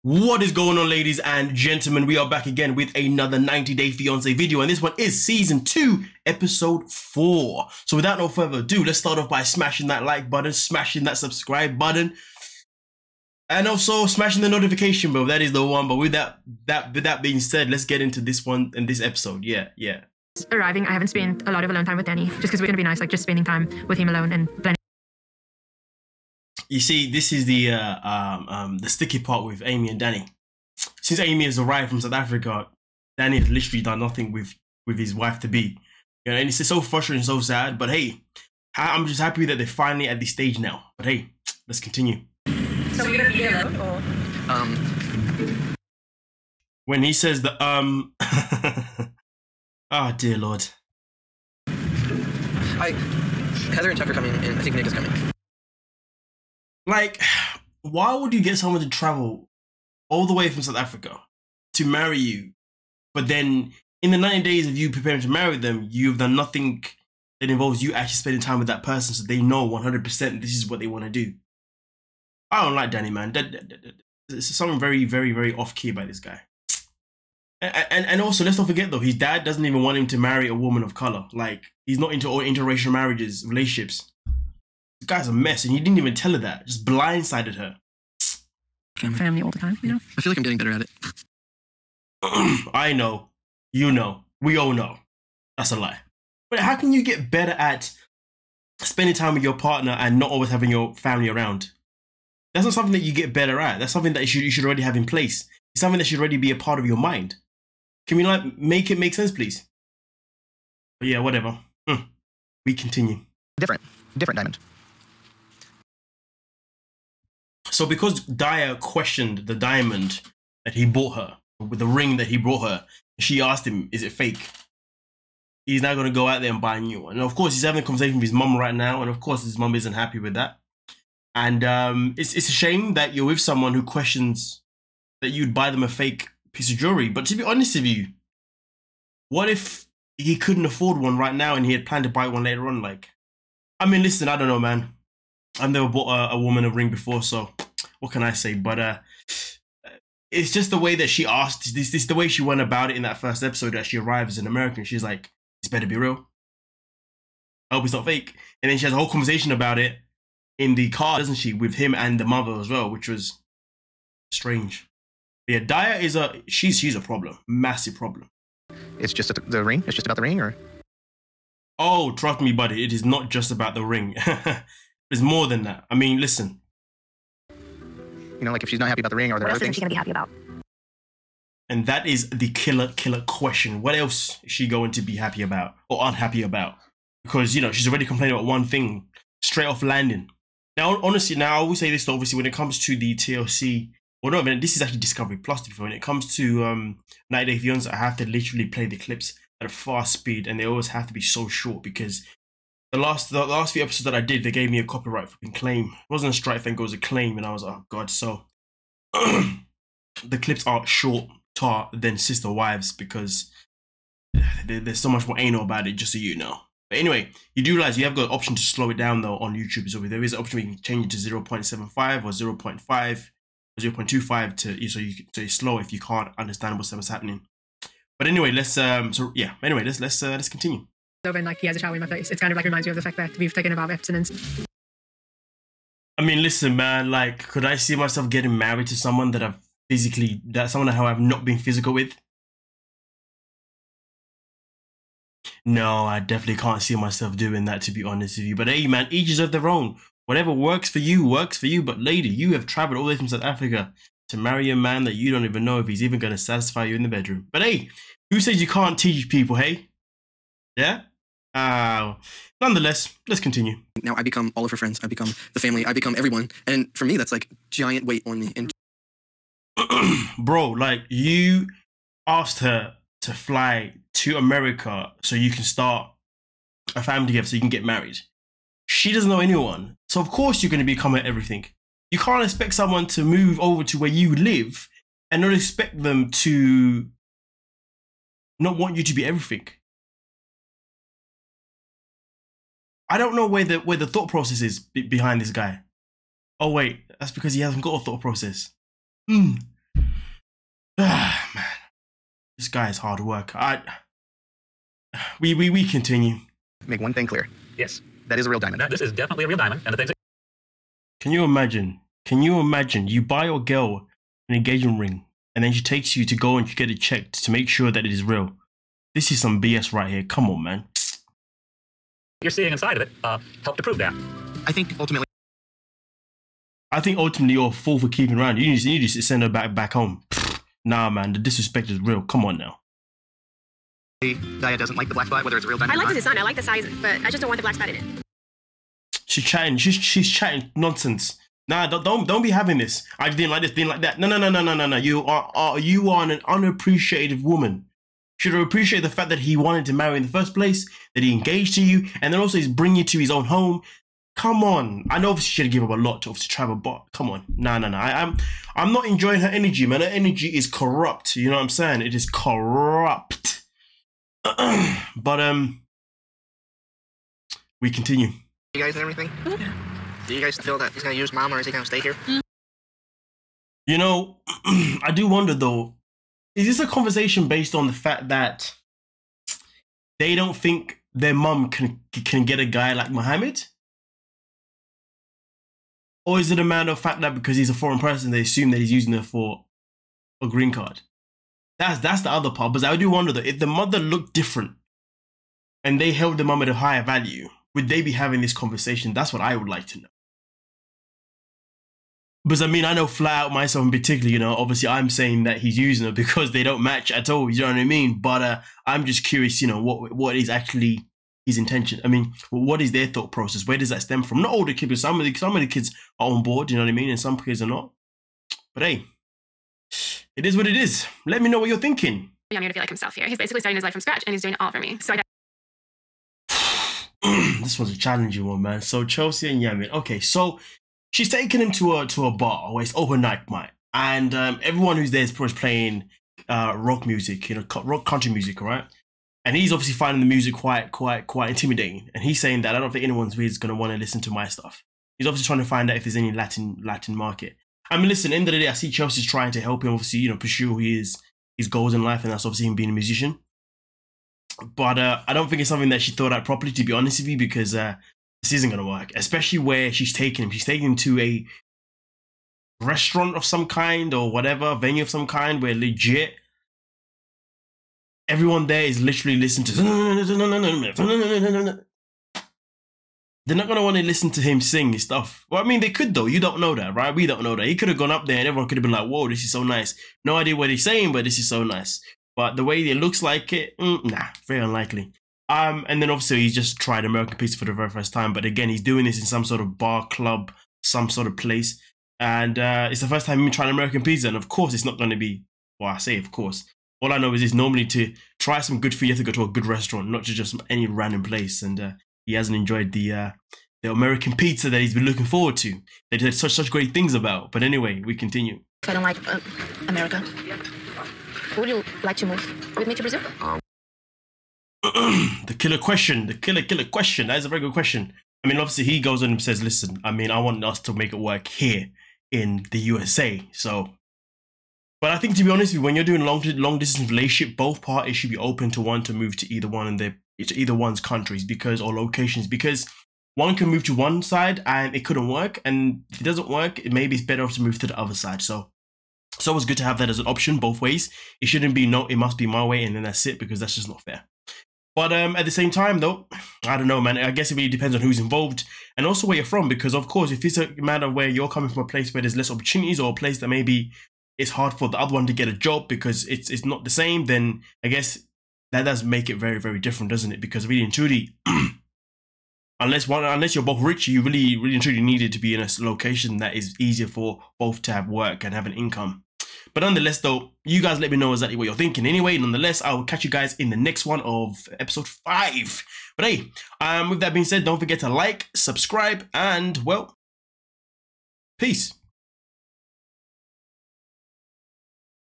What is going on, ladies and gentlemen? We are back again with another 90-day fiance video, and this one is season 2, episode 4. So without no further ado, let's start off by smashing that like button, smashing that subscribe button, and also smashing the notification bell. That is the one. But with that being said, let's get into this one and this episode. Yeah. Arriving, I haven't spent a lot of alone time with Danny, just because we're gonna be nice, like just spending time with him alone and planning. You see, this is the sticky part with Amy and Danny. Since Amy has arrived from South Africa, Danny has literally done nothing with his wife to be. You know, and it's so frustrating, so sad. But hey, I'm just happy that they're finally at this stage now. But hey, let's continue. So we're gonna be here alone, or when he says the oh dear Lord. Heather and Tucker coming, and I think Nick is coming. Like, why would you get someone to travel all the way from South Africa to marry you, but then in the 90 days of you preparing to marry them, you've done nothing that involves you actually spending time with that person so they know 100% this is what they want to do? I don't like Danny, man. There's something very, very, very off-key by this guy. And also, let's not forget, though, his dad doesn't even want him to marry a woman of color. Like, he's not into all interracial marriages, relationships. The guy's a mess, and he didn't even tell her that. Just blindsided her. family all the time, you know? I feel like I'm getting better at it. I know. You know. We all know. That's a lie. But how can you get better at spending time with your partner and not always having your family around? That's not something that you get better at. That's something that you should already have in place. It's something that should already be a part of your mind. Can we like make it make sense, please? But yeah, whatever. We continue. Different diamond. So because Daya questioned the diamond that he bought her, with the ring that he brought her, she asked him, is it fake? He's now going to go out there and buy a new one. And of course, he's having a conversation with his mum right now. And of course, his mum isn't happy with that. And it's a shame that you're with someone who questions that you'd buy them a fake piece of jewelry. But to be honest with you, what if he couldn't afford one right now and he had planned to buy one later on? Like, I mean, listen, I don't know, man. I've never bought a woman a ring before, so what can I say? But it's just the way that she asked, this the way she went about it in that first episode that she arrives in America. And she's like, this better be real. I hope it's not fake. And then she has a whole conversation about it in the car, doesn't she, with him and the mother as well, which was strange. But yeah, Daya is she's a problem, massive problem. It's just the ring? It's just about the ring, or? Oh, trust me, buddy, it is not just about the ring. There's more than that. I mean, listen. You know, like if she's not happy about the ring, or there What other else isn't things? she gonna be happy about? And that is the killer question. What else is she going to be happy about or unhappy about? Because, you know, she's already complaining about one thing straight off landing. Now, honestly, I always say this, though, obviously, when it comes to the TLC, well, no, man, this is actually Discovery Plus, to be fair. When it comes to 90 Day Fiancé, I have to literally play the clips at a fast speed, and they always have to be so short because the last few episodes that I did, they gave me a copyright fucking claim. It wasn't a strike, thank God, it was a claim, and I was like, oh, God, so the clips are shorter than Sister Wives because there's so much more anal about it, just so you know. But anyway, you do realize you have got an option to slow it down, though, on YouTube. So there is an option where you can change it to 0.75 or 0.5 or 0.25 to so it's slow if you can't understand what's happening. But anyway, let's let's continue. Over and like he has a shower in my face. It's kind of like reminds me of the fact that we've taken a vow of abstinence. I mean, listen, man. Like, could I see myself getting married to someone that someone who I've not been physical with? No, I definitely can't see myself doing that, to be honest with you. But hey, man, each is of their own. Whatever works for you, works for you. But lady, you have traveled all the way from South Africa to marry a man that you don't even know if he's even going to satisfy you in the bedroom. But hey, who says you can't teach people, hey? Yeah? Nonetheless, let's continue. Now I become all of her friends. I become the family. I become everyone. And for me, that's like giant weight on me. And bro, like, you asked her to fly to America so you can start a family together, so you can get married. She doesn't know anyone, so of course you're going to become her everything. You can't expect someone to move over to where you live and not expect them to not want you to be everything. I don't know where the thought process is behind this guy. Oh wait, that's because he hasn't got a thought process. Man, this guy is hard work. We continue. Make one thing clear. Yes. That is a real diamond. This is definitely a real diamond. And the things Can you imagine? Can you imagine? You buy your girl an engagement ring, and then she takes you to go and you get it checked to make sure that it is real. This is some BS right here. Come on, man. you're seeing inside of it help to prove that. I think ultimately you're a fool for keeping around. You need to send her back home. Nah, man, the disrespect is real. Come on now. Daya doesn't like the black spot, whether it's a real diamond I or like not. the design. I like the size, but I just don't want the black spot in it. She's chatting. She's chatting nonsense. Nah, don't be having this. I didn't like this, didn't like that. No. You are an unappreciated woman. Should have appreciated the fact that he wanted to marry in the first place, that he engaged to you, and then also he's bringing you to his own home. Come on. I know obviously she should give up a lot to obviously travel, but come on. No. I'm not enjoying her energy, man. Her energy is corrupt. You know what I'm saying? It is corrupt. But we continue. You guys and everything? Yeah. Do you guys feel that he's gonna use mom, or is he gonna stay here? You know, I do wonder though, is this a conversation based on the fact that they don't think their mum can get a guy like Mohamed? Or is it a matter of fact that because he's a foreign person, they assume that he's using her for a green card? That's the other part. But I do wonder though, if the mother looked different and they held the mum at a higher value, would they be having this conversation? That's what I would like to know. Because I mean, I know flat out myself in particular, you know, obviously I'm saying that he's using her because they don't match at all, you know what I mean? But I'm just curious, you know, what is actually his intention? I mean, what is their thought process? Where does that stem from? Not all the kids, but some of the kids are on board, you know what I mean? And some kids are not. But hey, it is what it is. Let me know what you're thinking. Yamir to feel like himself here. He's basically starting his life from scratch, and he's doing it all for me. So This was a challenging one, man. So Chelsea and Yamir. Okay, so she's taken him to a bar where it's open night, mate. And everyone who's there is playing rock music, you know, rock country music, right? And he's obviously finding the music quite intimidating. And he's saying that I don't think anyone's really going to want to listen to my stuff. He's obviously trying to find out if there's any Latin market. I mean, listen, at the end of the day, I see Chelsea's trying to help him, obviously, you know, pursue his goals in life, and that's obviously him being a musician. But I don't think it's something that she thought out properly, to be honest with you, because this isn't going to work, especially where she's taking him. She's taking him to a restaurant of some kind or whatever, venue of some kind, where legit everyone there is literally listening to. They're not going to want to listen to him sing his stuff. Well, I mean, they could though. You don't know that, right? We don't know that. He could have gone up there and everyone could have been like, whoa, this is so nice. No idea what he's saying, but this is so nice. But the way it looks like it, nah, very unlikely. And then obviously he's just tried American pizza for the very first time. But again, he's doing this in some sort of bar, club, some sort of place. And it's the first time he's trying American pizza. And of course, it's not going to be, well, I say of course. All I know is normally to try some good food, you have to go to a good restaurant, not just any random place. And he hasn't enjoyed the American pizza that he's been looking forward to, that he said such great things about. But anyway, we continue. I don't like America. Would you like to move with me to Brazil? The killer question. That is a very good question. I mean, obviously he goes on and says, listen, I mean, I want us to make it work here in the USA. So, but I think, to be honest with you, when you're doing long distance relationship, both parties should be open to want to move to either one's countries or locations, because one can move to one side and it couldn't work, and if it doesn't work, maybe it's better off to move to the other side. So it's always good to have that as an option both ways. It shouldn't be no, it must be my way and then that's it, because that's just not fair. But at the same time though, I don't know, man. I guess it really depends on who's involved and also where you're from, because of course, if it's a matter where you're coming from a place where there's less opportunities, or a place that maybe it's hard for the other one to get a job because it's not the same, then I guess that does make it very, very different, doesn't it? Because really and truly, unless you're both rich, you really and truly needed to be in a location that is easier for both to have work and have an income. But nonetheless, though, you guys let me know exactly what you're thinking. Anyway, nonetheless, I will catch you guys in the next one of episode 5. But hey, with that being said, don't forget to like, subscribe, and well, peace.